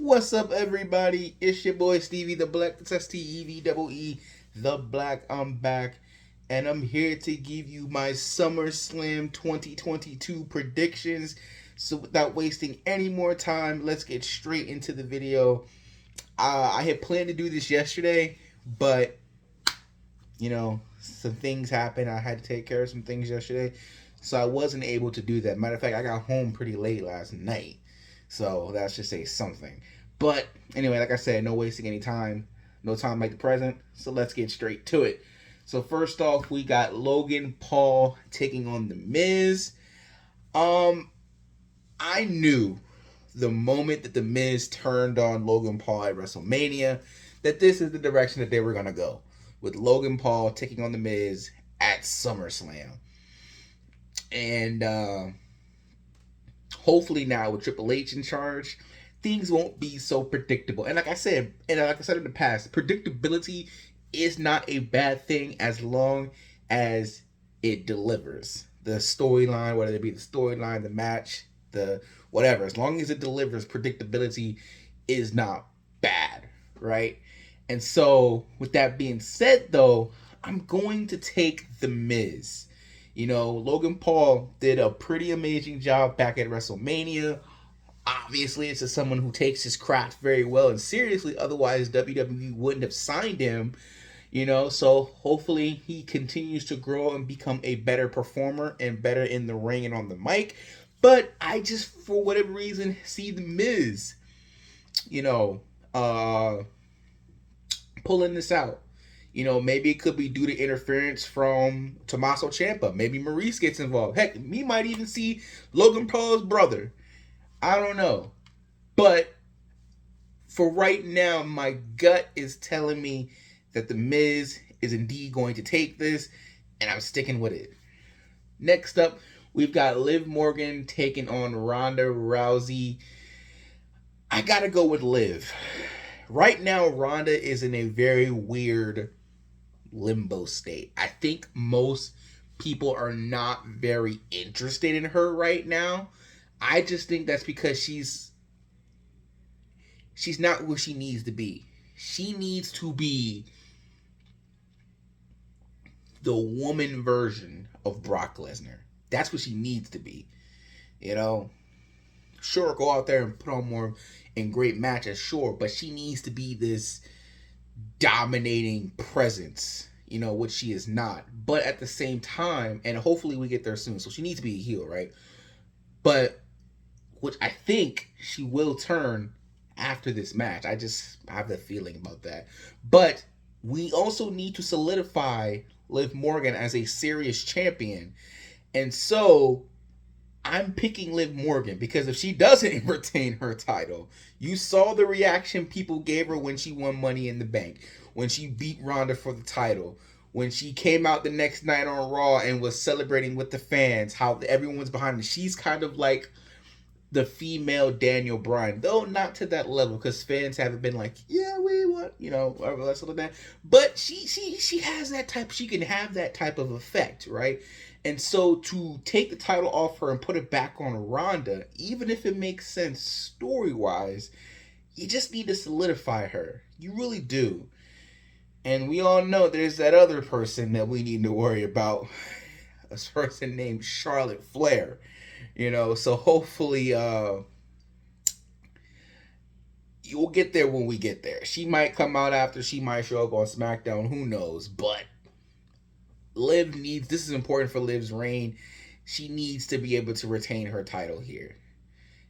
What's up, everybody? It's your boy Stevie the Black. It's STEVEE, the Black. I'm back, and I'm here to give you my SummerSlam 2022 predictions. So, without wasting any more time, let's get straight into the video. I had planned to do this yesterday, but some things happened. I had to take care of some things yesterday, so I wasn't able to do that. Matter of fact, I got home pretty late last night. So that's just say something. But anyway, like I said, no wasting any time. No time like the present. So let's get straight to it. So first off, we got Logan Paul taking on The Miz. I knew the moment that The Miz turned on Logan Paul at WrestleMania that this is the direction that they were going to go, with Logan Paul taking on The Miz at SummerSlam. And hopefully now with Triple H in charge, things won't be so predictable. And like I said in the past, predictability is not a bad thing as long as it delivers. The storyline, whether it be the storyline, the match, the whatever, as long as it delivers, predictability is not bad, right? And so with that being said, though, I'm going to take The Miz. Logan Paul did a pretty amazing job back at WrestleMania. Obviously, it's just someone who takes his craft very well and seriously. Otherwise, WWE wouldn't have signed him. So hopefully he continues to grow and become a better performer and better in the ring and on the mic. But I just, for whatever reason, see The Miz, pulling this out. Maybe it could be due to interference from Tommaso Ciampa. Maybe Maurice gets involved. Heck, we might even see Logan Paul's brother. I don't know. But for right now, my gut is telling me that The Miz is indeed going to take this, and I'm sticking with it. Next up, we've got Liv Morgan taking on Ronda Rousey. I gotta go with Liv. Right now, Ronda is in a very weird limbo state. I think most people are not very interested in her right now. I just think that's because she's not where she needs to be. She needs to be the woman version of Brock Lesnar. That's what she needs to be. Sure, go out there and put on more in great matches, sure, but she needs to be this dominating presence, which she is not. But at the same time, and hopefully we get there soon, so she needs to be a heel, right? But which I think she will turn after this match. I have the feeling about that. But we also need to solidify Liv Morgan as a serious champion. And so I'm picking Liv Morgan because if she doesn't retain her title, you saw the reaction people gave her when she won Money in the Bank, when she beat Ronda for the title, when she came out the next night on Raw and was celebrating with the fans, how everyone's behind her. She's kind of like the female Daniel Bryan, though not to that level because fans haven't been like, yeah, we want, whatever, that's all that. But she has that type, she can have that type of effect, right? And so to take the title off her and put it back on Ronda, even if it makes sense story-wise, you just need to solidify her. You really do. And we all know there's that other person that we need to worry about. A person named Charlotte Flair. So hopefully you'll get there when we get there. She might come out after, she might show up on SmackDown, who knows. But Liv this is important for Liv's reign. She needs to be able to retain her title here.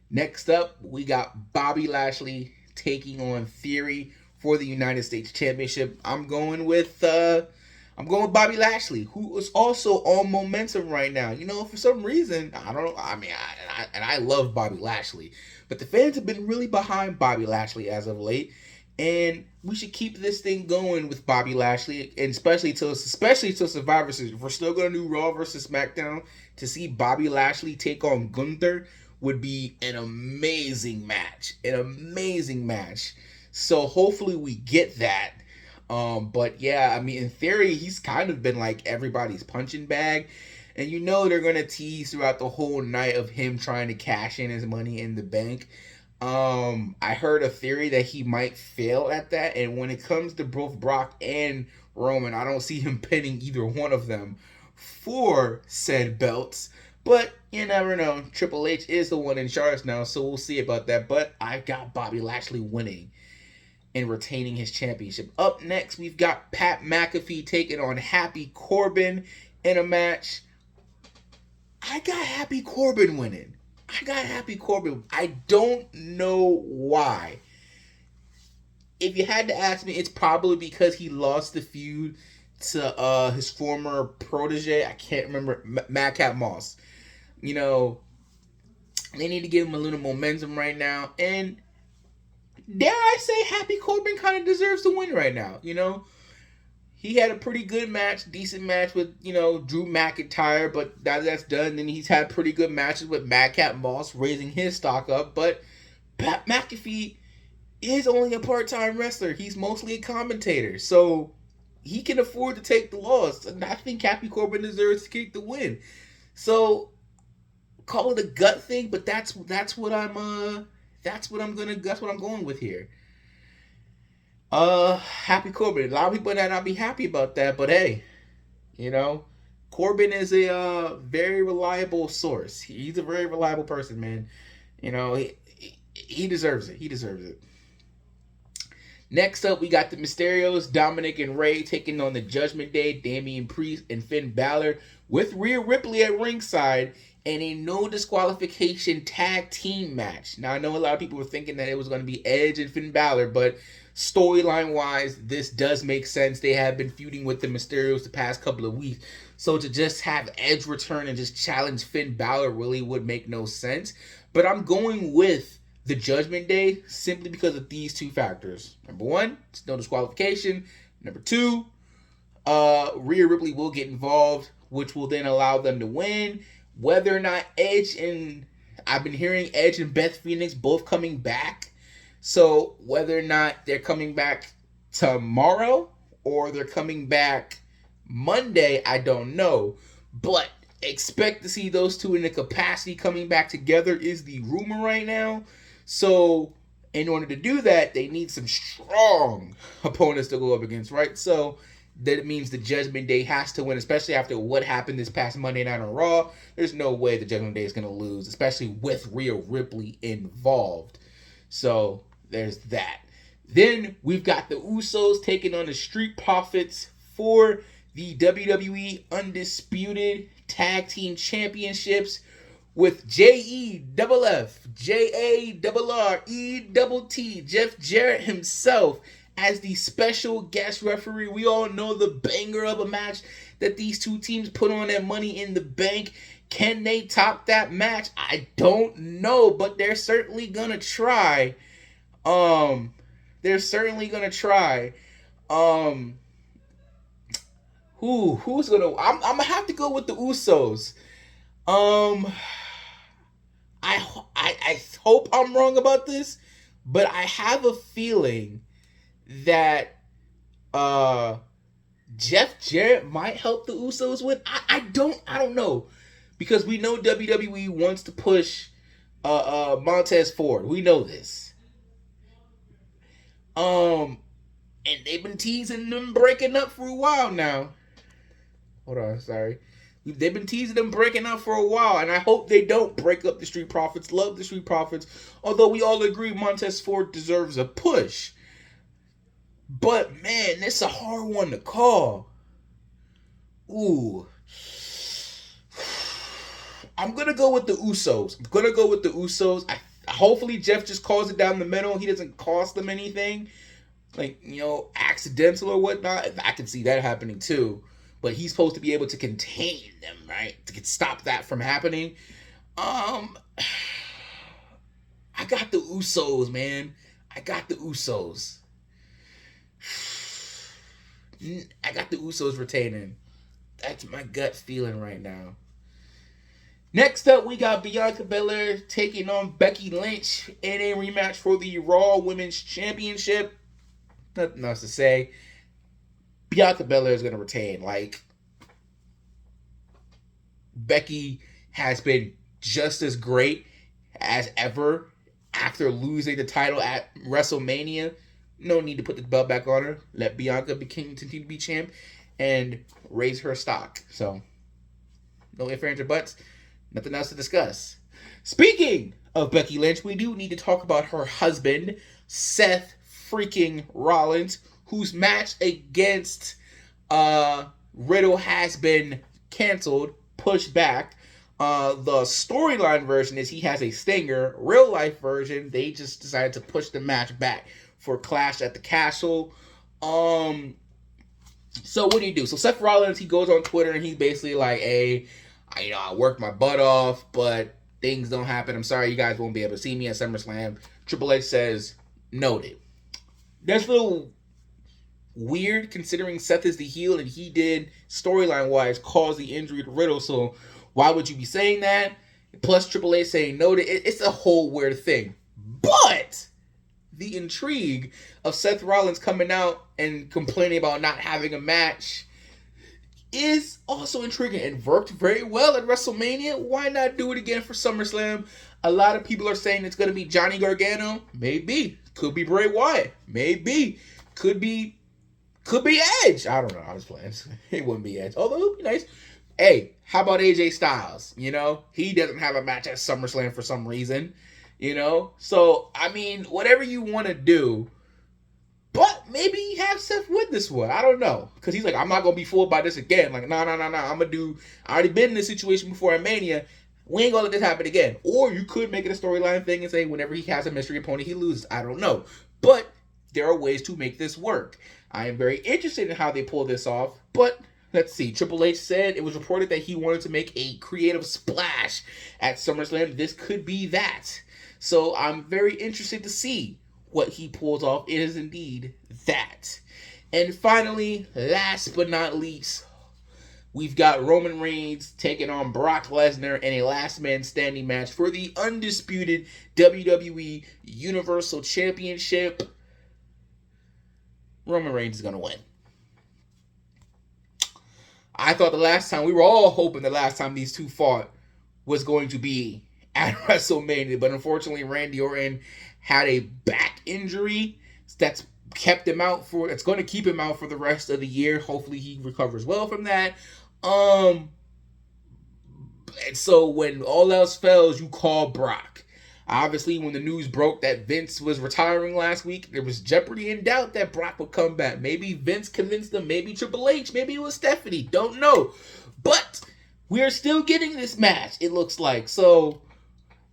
Next up, we got Bobby Lashley taking on Theory for the United States Championship. I'm going with Bobby Lashley, who is also on momentum right now. For some reason, I don't know. I love Bobby Lashley, but the fans have been really behind Bobby Lashley as of late. And we should keep this thing going with Bobby Lashley, and especially till Survivor Series. If we're still going to do Raw versus SmackDown, to see Bobby Lashley take on Gunther would be an amazing match. So hopefully we get that. But yeah, in theory, he's kind of been like everybody's punching bag. And they're going to tease throughout the whole night of him trying to cash in his Money in the Bank. I heard a theory that he might fail at that, and when it comes to both Brock and Roman, I don't see him pinning either one of them for said belts. But you never know. Triple H is the one in charge now, so we'll see about that. But I got Bobby Lashley winning and retaining his championship. Up next, we've got Pat McAfee taking on Happy Corbin in a match. I got Happy Corbin winning. I got Happy Corbin. I don't know why. If you had to ask me, it's probably because he lost the feud to his former protege. I can't remember, Madcap Moss. You know, they need to give him a little momentum right now. And dare I say, Happy Corbin kind of deserves to win right now. You know, he had a pretty good match, decent match with, you know, Drew McIntyre, but now that's done, then he's had pretty good matches with Madcap Moss, raising his stock up. But Pat McAfee is only a part-time wrestler. He's mostly a commentator, so he can afford to take the loss. And I think Happy Corbin deserves to get the win. So call it a gut thing, but that's what I'm going with here. Happy Corbin. A lot of people might not be happy about that, but hey, you know, Corbin is a very reliable source. He's a very reliable person, man. You know, he deserves it. He deserves it. Next up, we got the Mysterios, Dominic and Rey taking on the Judgment Day, Damian Priest and Finn Balor, with Rhea Ripley at ringside, and a no disqualification tag team match. Now, I know a lot of people were thinking that it was going to be Edge and Finn Balor, but storyline wise, this does make sense. They have been feuding with the Mysterios the past couple of weeks, so to just have Edge return and just challenge Finn Balor really would make no sense. But I'm going with the Judgment Day simply because of these two factors. Number one, it's no disqualification. Number two, Rhea Ripley will get involved, which will then allow them to win. Whether or not I've been hearing Edge and Beth Phoenix both coming back. So whether or not they're coming back tomorrow or they're coming back Monday, I don't know. But expect to see those two in the capacity coming back together is the rumor right now. So in order to do that, they need some strong opponents to go up against, right? So that means the Judgment Day has to win, especially after what happened this past Monday night on Raw. There's no way the Judgment Day is going to lose, especially with Rhea Ripley involved. So there's that. Then we've got the Usos taking on the Street Profits for the WWE Undisputed Tag Team Championships, with JEFF, JARRETT, Jeff Jarrett himself as the special guest referee. We all know the banger of a match that these two teams put on at Money in the Bank. Can they top that match? I don't know, but they're certainly gonna try. Who's gonna? I'm gonna have to go with the Usos. I hope I'm wrong about this, but I have a feeling that Jeff Jarrett might help the Usos win. I don't know, because we know WWE wants to push Montez Ford. We know this. And they've been teasing them breaking up for a while now. Hold on, sorry. They've been teasing them breaking up for a while, and I hope they don't break up the Street Profits. Love the Street Profits, although we all agree Montez Ford deserves a push. But man, it's a hard one to call. Ooh. I'm gonna go with the Usos. Hopefully Jeff just calls it down the middle. He doesn't cost them anything, like, you know, accidental or whatnot. I can see that happening too. But he's supposed to be able to contain them, right? To stop that from happening. I got the Usos, man. I got the Usos retaining. That's my gut feeling right now. Next up, we got Bianca Belair taking on Becky Lynch in a rematch for the Raw Women's Championship. Nothing else to say. Bianca Belair is going to retain. Like, Becky has been just as great as ever after losing the title at WrestleMania. No need to put the belt back on her. Let Bianca continue to be champ and raise her stock. So, no ifs, ands, or buts. Nothing else to discuss. Speaking of Becky Lynch, we do need to talk about her husband, Seth freaking Rollins, whose match against Riddle has been canceled, pushed back. The storyline version is he has a stinger. Real life version, they just decided to push the match back for Clash at the Castle. So what do? So Seth Rollins, he goes on Twitter and he's basically like, hey, I worked my butt off, but things don't happen. I'm sorry, you guys won't be able to see me at SummerSlam. Triple H says, noted. That's a little weird considering Seth is the heel and he did, storyline-wise, cause the injury to Riddle. So why would you be saying that? Plus Triple H saying noted. It's a whole weird thing. But the intrigue of Seth Rollins coming out and complaining about not having a match is also intriguing and worked very well at WrestleMania. Why not do it again for SummerSlam? A lot of people are saying it's going to be Johnny Gargano. Maybe. Could be Bray Wyatt. Maybe. Could be Edge. I don't know. I was playing. It wouldn't be Edge. Although it would be nice. Hey, how about AJ Styles? You know, he doesn't have a match at SummerSlam for some reason. You know? So, I mean, whatever you want to do. But maybe have Seth win this one. I don't know. Because he's like, I'm not going to be fooled by this again. Like, no. I'm going to do... I already been in this situation before at Mania. We ain't going to let this happen again. Or you could make it a storyline thing and say whenever he has a mystery opponent, he loses. I don't know. But there are ways to make this work. I am very interested in how they pull this off. But let's see. Triple H said it was reported that he wanted to make a creative splash at SummerSlam. This could be that. So I'm very interested to see what he pulls off. It is indeed that. And finally, last but not least, we've got Roman Reigns taking on Brock Lesnar in a last man standing match for the undisputed WWE Universal Championship. Roman Reigns is going to win. I thought we were all hoping the last time these two fought was going to be at WrestleMania, but unfortunately Randy Orton had a back injury that's kept him out it's going to keep him out for the rest of the year. Hopefully he recovers well from that. And so when all else fails, you call Brock. Obviously, when the news broke that Vince was retiring last week, there was jeopardy and doubt that Brock would come back. Maybe Vince convinced them, maybe Triple H, maybe it was Stephanie, don't know. But we're still getting this match, it looks like. So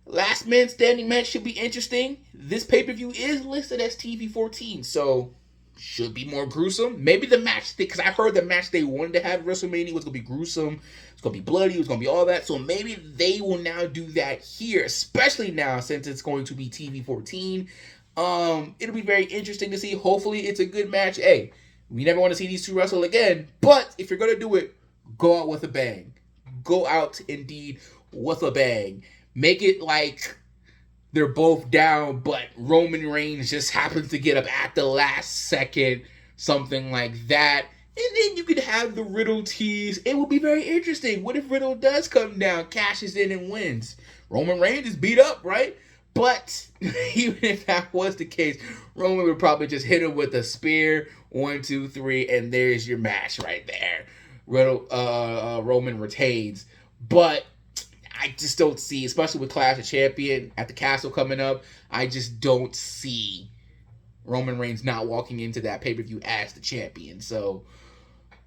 last man standing match should be interesting. This pay-per-view is listed as TV 14, so should be more gruesome. Maybe the match, because I heard the match they wanted to have at WrestleMania was going to be gruesome. It's going to be bloody. It's going to be all that. So maybe they will now do that here, especially now since it's going to be TV 14. It'll be very interesting to see. Hopefully it's a good match. Hey, we never want to see these two wrestle again, but if you're going to do it, go out with a bang. Go out indeed with a bang. Make it like they're both down, but Roman Reigns just happens to get up at the last second, something like that. And then you could have the Riddle tease. It would be very interesting. What if Riddle does come down, cashes in, and wins? Roman Reigns is beat up, right? But even if that was the case, Roman would probably just hit him with a spear. 1, 2, 3, and there's your match right there. Roman retains. But I just don't see, especially with Clash of Champions at the Castle coming up, I just don't see Roman Reigns not walking into that pay-per-view as the champion. So,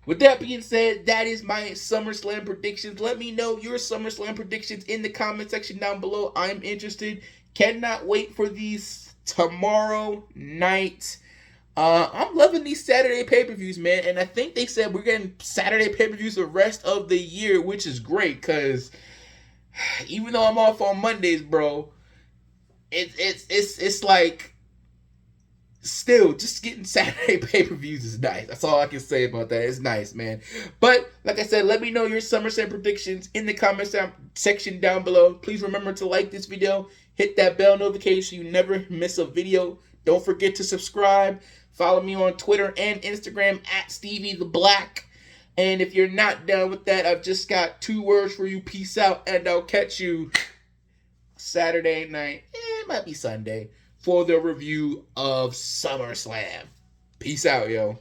with that being said, that is my SummerSlam predictions. Let me know your SummerSlam predictions in the comment section down below. I'm interested. Cannot wait for these tomorrow night. I'm loving these Saturday pay-per-views, man. And I think they said we're getting Saturday pay-per-views the rest of the year, which is great because even though I'm off on Mondays, bro, it's like still just getting Saturday pay-per-views is nice. That's all I can say about that. It's nice, man. But like I said, let me know your SummerSlam predictions in the comment section down below. Please remember to like this video, hit that bell notification so you never miss a video. Don't forget to subscribe. Follow me on Twitter and Instagram at Stevie the Black. And if you're not done with that, I've just got 2 words for you. Peace out, and I'll catch you Saturday night, it might be Sunday, for the review of SummerSlam. Peace out, yo.